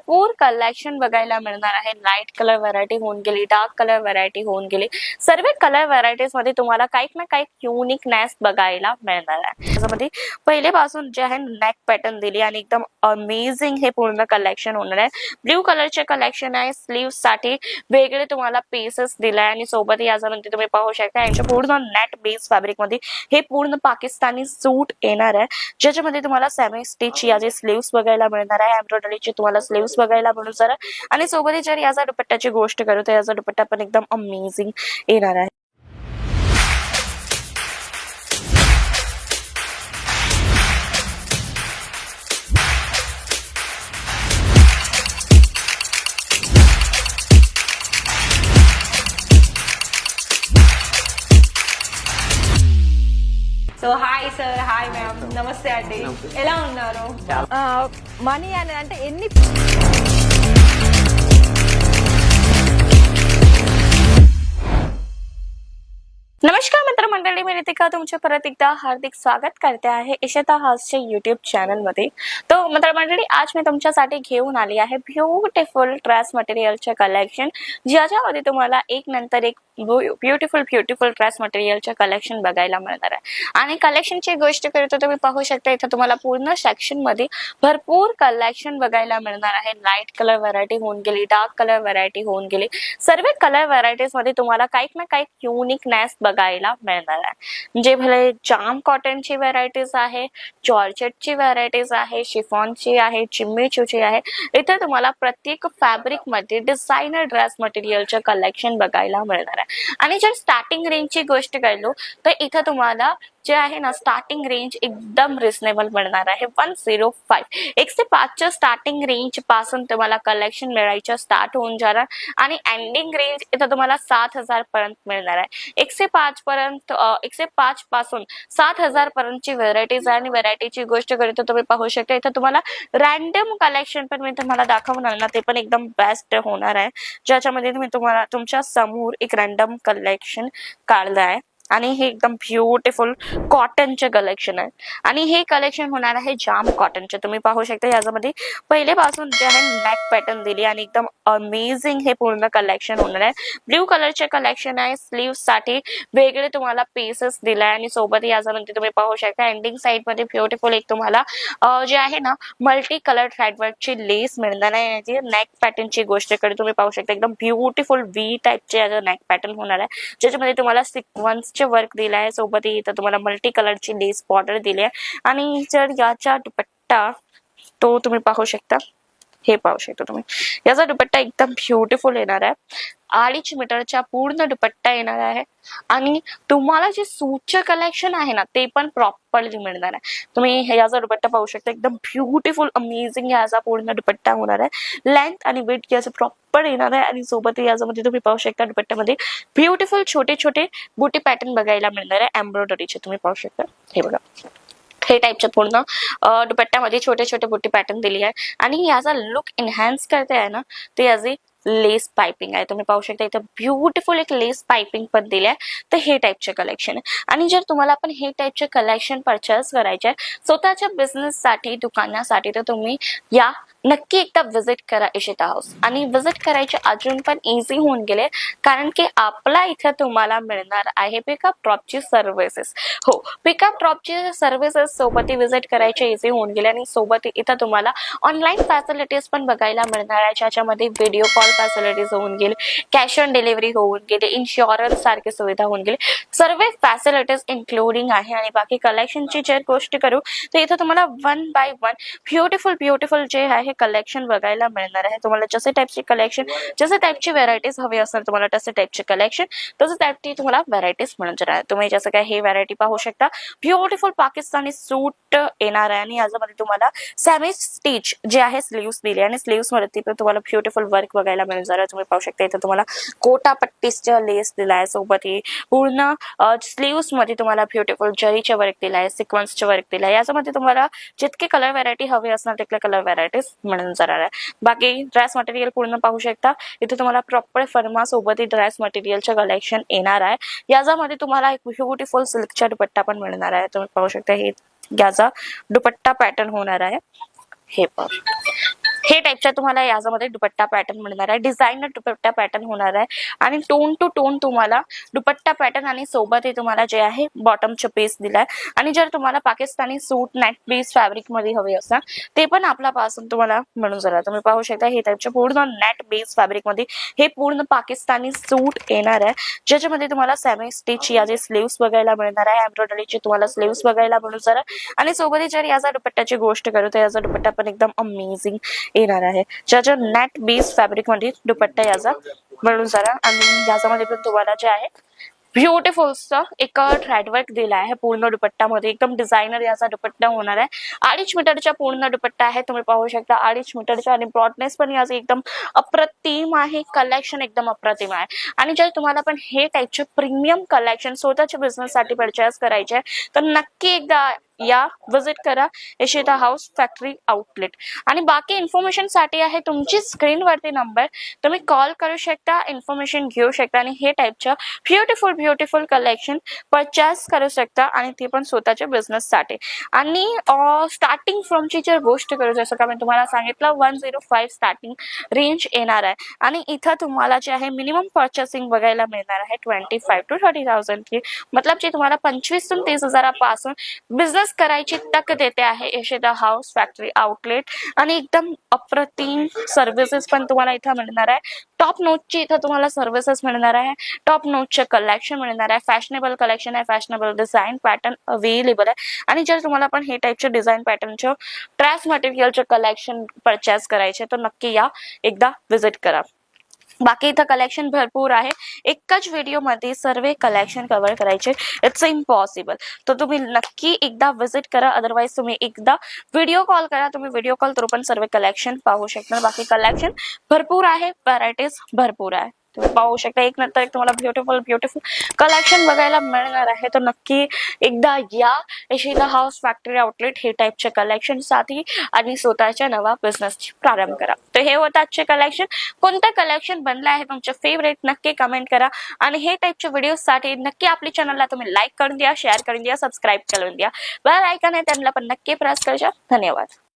भरपूर कलेक्शन बघायला मिळणार आहे। लाईट कलर व्हरायटी होऊन गेली, डार्क कलर व्हरायटी होऊन गेली, सर्व कलर व्हरायटीज मध्ये तुम्हाला काही ना काही युनिकनेस बघायला मिळणार आहे। त्यामध्ये पहिले पासून जे आहे नेक पॅटर्न दिली आणि एकदम अमेझिंग हे पूर्ण कलेक्शन होणार आहे। ब्ल्यू कलरचे कलेक्शन आहे, स्लीव्स साठी वेगळे तुम्हाला पीसेस दिलाय आणि सोबत याच्यामध्ये तुम्ही पाहू शकता यांच्या पूर्ण नेट बेस फॅब्रिक मध्ये हे पूर्ण पाकिस्तानी सूट येणार आहे, ज्याच्यामध्ये तुम्हाला सेमी स्टिच याचे स्लीव्स बघायला मिळणार आहे, एम्ब्रॉयडरीचे तुम्हाला स्लीव्स बघायला मिळणार आहे आणि सोबत जर याचा दुपट्ट्याची गोष्ट करू तर याचा दुपट्टा पण एकदम अमेझिंग येणार आहे। So hi sir, hi ma'am, నమస్తే అండి, ఎలా ఉన్నారు? మనీ అని అంటే ఎన్ని नमस्कार मित्र मंडळी, मी रितिका तुमचे परत एकदा हार्दिक स्वागत करते आहे इशिता हाऊसच्या युट्यूब चॅनल मध्ये। तो मित्र मंडळी, आज मी तुमच्यासाठी घेऊन आली आहे ब्युटिफुल ड्रेस मटेरियलचे कलेक्शन, ज्याच्यामध्ये तुम्हाला एक नंतर एक ब्युटिफुल ड्रेस मटेरियलचे कलेक्शन बघायला मिळणार आहे। आणि कलेक्शनची गोष्ट करतो तुम्ही पाहू शकता इथे तुम्हाला पूर्ण सेक्शन मध्ये भरपूर कलेक्शन बघायला मिळणार आहे। लाईट कलर व्हरायटी होऊन गेली, डार्क कलर व्हरायटी होऊन गेली, सर्व कलर व्हरायटीज मध्ये तुम्हाला काही ना काही युनिकनेस बघायला मिळणार आहे। म्हणजे भले जाम कॉटनची व्हरायटीज आहे, जॉर्जेटची व्हरायटीज आहे, शिफॉनची आहे, चिम्मीचूची आहे। इथे तुम्हाला प्रत्येक फॅब्रिक मध्ये डिझायनर ड्रेस मटेरियलचे कलेक्शन बघायला मिळणार आहे। आणि जर स्टार्टिंग रेंजची गोष्ट केलो तर इथे तुम्हाला जे आहे ना स्टार्टिंग रेंज एकदम रिझनेबल मिळणार आहे। 105 105 च्या स्टार्टिंग रेंज पासून तुम्हाला कलेक्शन मिळायचं स्टार्ट होऊन जाणार आणि एंडिंग रेंज इथे तुम्हाला 7000 पर्यंत मिळणार आहे। 105 पर्यंत 105 पासून 7000 पर्यंतची व्हरायटीज आहे। आणि व्हरायटीची गोष्ट करतो तुम्ही पाहू शकता इथे तुम्हाला रॅन्डम कलेक्शन पण मी तुम्हाला दाखवणार ना, ते पण एकदम बेस्ट होणार आहे, ज्याच्यामध्ये मी तुम्हाला तुमच्या समोर एक रॅन्डम कलेक्शन काढलं आहे। आणि हे एकदम ब्युटिफुल कॉटनचे कलेक्शन आहे आणि हे कलेक्शन होणार आहे जाम कॉटनचे। तुम्ही पाहू शकता याच्यामध्ये पहिले पासून जे आहे नेक पॅटर्न दिली आणि एकदम अमेझिंग हे पूर्ण कलेक्शन होणार आहे। ब्ल्यू कलरचे कलेक्शन आहे, स्लीव्स साठी वेगळे तुम्हाला पीसेस दिलाय आणि सोबत याच्यामध्ये तुम्ही पाहू शकता एंडिंग साइड मध्ये ब्युटिफुल एक तुम्हाला जे आहे ना मल्टी कलर थ्रेडवर्कची लेस मिळणार आहे। याची नेक पॅटर्नची गोष्ट कडे तुम्ही पाहू शकता एकदम ब्युटिफुल व्ही टाइपचे नेक पॅटर्न होणार आहे, ज्याच्यामध्ये तुम्हाला सिक्वेन्स वर्क दिलाय, सोबत इथं तुम्हाला मल्टी कलरची लेस बॉर्डर दिली आहे। आणि जर याचा दुपट्टा तो तुम्ही पाहू शकता, हे पाहू शकता तुम्ही याचा दुपट्टा एकदम ब्युटिफुल येणार आहे। 2.5 मीटरचा पूर्ण दुपट्टा येणार आहे आणि तुम्हाला जे सूटचे कलेक्शन आहे ना ते पण प्रॉपरली मिळणार आहे। तुम्ही याचा दुपट्टा पाहू शकता एकदम ब्युटिफुल अमेझिंग याचा पूर्ण दुपट्टा होणार आहे। लेंथ आणि विड्थ याचं प्रॉपर येणार आहे आणि सोबत याच्यामध्ये तुम्ही पाहू शकता दुपट्ट्यामध्ये ब्युटिफुल छोटे छोटे बुटी पॅटर्न बघायला मिळणार आहे एम्ब्रॉयडरीचे। तुम्ही पाहू शकता हे बघा, हे टाइपचे पूर्ण दुपट्ट्यामध्ये छोटे छोटे बुटी पॅटर्न दिली आहे आणि याचा लुक एनहान्स करते आहे ना ते याची लेस पाइपिंग आहे। तुम्ही पाहू शकता इथे ब्युटिफुल एक लेस पाइपिंग पण दिली आहे। तर हे टाइपचे कलेक्शन आहे आणि जर तुम्हाला पण हे टाइपचे कलेक्शन परचेस करायचे स्वतःच्या बिझनेस साठी, दुकानासाठी, तर तुम्ही या नक्की एकदा विजिट करा इशिता हाऊस। आणि विजिट करायचे अजून पण इझी होऊन गेले, कारण की आपला इथे तुम्हाला मिळणार आहे पिकअप ड्रॉपची सर्व्हिसेस। हो, पिकअप ड्रॉपची सर्व्हिसेस सोबत विजिट करायचे इझी होऊन गेले आणि सोबत इथे तुम्हाला ऑनलाईन फॅसिलिटीज पण बघायला मिळणार आहे, ज्याच्यामध्ये व्हिडिओ कॉल फॅसिलिटीज होऊन गेले, कॅश ऑन डिलिव्हरी होऊन गेले, इन्शुरन्स सारखी सुविधा होऊन गेली, सर्व फॅसिलिटीज इन्क्लुडिंग आहे। आणि बाकी कलेक्शनची जर गोष्ट करू तर इथे तुम्हाला 1 बाय 1 ब्युटिफुल जे आहे कलेक्शन बघायला मिळणार आहे। तुम्हाला जसे टाइपचे कलेक्शन, जसे टाइपची व्हरायटीज हवी असेल तुम्हाला तसे टाइपचे कलेक्शन, तसे टाइपची तुम्हाला व्हरायटीज मिळणार आहे। तुम्ही जसं काय हे व्हरायटी पाहू शकता, ब्युटिफुल पाकिस्तानी सूट येणार आहे आणि याच्यामध्ये तुम्हाला सेमी स्टिच जे आहे स्लीव्स दिले आणि स्लीव्स वरती पण तुम्हाला ब्युटिफुल वर्क बघायला मिळणार आहे। तुम्ही पाहू शकता इथे तुम्हाला कोटा पट्टीचा लेस दिलाय, सोबत पूर्ण स्लीव्स मध्ये तुम्हाला ब्युटिफुल जरीचे वर्क दिलाय, सिक्वेन्सचे वर्क दिलाय। याच्यामध्ये तुम्हाला जितके कलर व्हरायटी हवी असणार तितके कलर व्हरायटीज मिळून जाणार आहे। बाकी ड्रेस मटेरियल पूर्ण पाहू शकता इथे तुम्हाला प्रॉपर फर्मा सोबत ड्रेस मटेरियलचे कलेक्शन येणार आहे। याच्यामध्ये तुम्हाला एक ब्युटिफुल सिल्कचा दुपट्टा पण मिळणार आहे। तुम्ही पाहू शकता हे याचा दुपट्टा पॅटर्न होणार आहे, हे पण हे टाईपच्या तुम्हाला याच्यामध्ये दुपट्टा पॅटर्न मिळणार आहे. डिझायनर दुपट्टा पॅटर्न होणार आहे आणि टोन टू टोन तुम्हाला दुपट्टा पॅटर्न आणि सोबत हे तुम्हाला जे आहे बॉटमचा पीस दिलाय. आणि जर तुम्हाला पाकिस्तानी सूट नेट पीस फॅब्रिक मध्ये हवे असेल ते पण आपल्यापासून तुम्हाला मिळून जाईल. तुम्ही पाहू शकता हे टाईपच्या पूर्ण नेट बेस फॅब्रिक मध्ये हे पूर्ण पाकिस्तानी सूट येणार आहे, ज्याच्यामध्ये तुम्हाला सेमी स्टिच याचे स्लीव्स बघायला मिळणार आहे. एम्ब्रॉयडरीचे तुम्हाला स्लीव्स बघायला मिळून जाणार आणि सोबत जर याचा दुपट्ट्याची गोष्ट करू तर याचा दुपट्टा पण एकदम अमेझिंग येणार आहे, ज्याच्या नेट बेस फॅब्रिक मध्ये दुपट्टा याचा मिळून जाणार. आणि याच्यामध्ये पण तुम्हाला जे आहे ब्युटिफुलचा एक थ्रेडवर्क दिला आहे पूर्ण दुपट्ट्यामध्ये. एकदम डिझायनर याचा दुपट्टा होणार आहे. 2.5 मीटरचा पूर्ण दुपट्टा आहे. तुम्ही पाहू शकता 2.5 मीटरचा आणि ब्रॉडनेस पण याचं एकदम अप्रतिम आहे. कलेक्शन एकदम अप्रतिम आहे. आणि जर तुम्हाला पण हे टाईपचे प्रीमियम कलेक्शन स्वतःच्या बिझनेस साठी परचेस करायचे आहे तर नक्की एकदा या विजिट करा इशिता हाऊस फॅक्टरी आउटलेट. आणि बाकी इन्फॉर्मेशन साठी आहे तुमची स्क्रीनवरती नंबर, तुम्ही कॉल करू शकता, इन्फॉर्मेशन घेऊ शकता आणि हे टाईपच्या ब्युटिफुल कलेक्शन परचेस करू शकता आणि ते पण स्वतःच्या बिझनेस साठी. आणि स्टार्टिंग फ्रॉमची जर गोष्ट करू जसं का मी तुम्हाला सांगितलं 105 स्टार्टिंग रेंज येणार आहे. आणि इथं तुम्हाला जे आहे मिनिमम परचेसिंग बघायला मिळणार आहे 25 to 30,000 की मतलब जे तुम्हाला 25 ते 30,000 पासून बिझनेस करायची तक देते आहे इशिता हाऊस फॅक्टरी आउटलेट. आणि एकदम अप्रतिम सर्व्हिसेस पण तुम्हाला इथं मिळणार आहे. टॉप नोटची इथं तुम्हाला सर्व्हिसेस मिळणार आहे. टॉप नोटचे कलेक्शन मिळणार आहे. फॅशनेबल कलेक्शन आहे. फॅशनेबल डिझाईन पॅटर्न अवेलेबल आहे. आणि जर तुम्हाला पण हे टाईपचे डिझाईन पॅटर्नचे ट्रेस मटेरियलचे कलेक्शन परचेस करायचे तर नक्की या एकदा विजिट करा. बाकी इथं कलेक्शन भरपूर आहे. एकच व्हिडिओ मध्ये सर्व कलेक्शन कव्हर करायचे इट्स इम्पॉसिबल. तर तुम्ही नक्की एकदा विजिट करा, अदरवाइज तुम्ही एकदा व्हिडिओ कॉल करा. तुम्ही व्हिडिओ कॉल थ्रू पण सर्व कलेक्शन पाहू शकता. बाकी कलेक्शन भरपूर आहे, व्हरायटीज भरपूर आहे. तुम्ही पाहू शकता एक नंतर एक तुम्हाला ब्युटिफुल कलेक्शन बघायला मिळणार आहे. तर नक्की एकदा या इशिता हाऊस फॅक्टरी आउटलेट हे टाईपच्या कलेक्शन साठी आणि स्वतःच्या नवा बिझनेसची प्रारंभ करा. तर हे होतं आजचे कलेक्शन. कोणतं कलेक्शन बनलं आहे तुमचे फेवरेट नक्की कमेंट करा. आणि हे टाईपच्या व्हिडिओ साठी नक्की आपल्या चॅनलला तुम्ही लाईक करून द्या, शेअर करून द्या, सबस्क्राईब करून द्या. बेल आयकॉन आहे त्यांना पण नक्की प्रेस करा. धन्यवाद.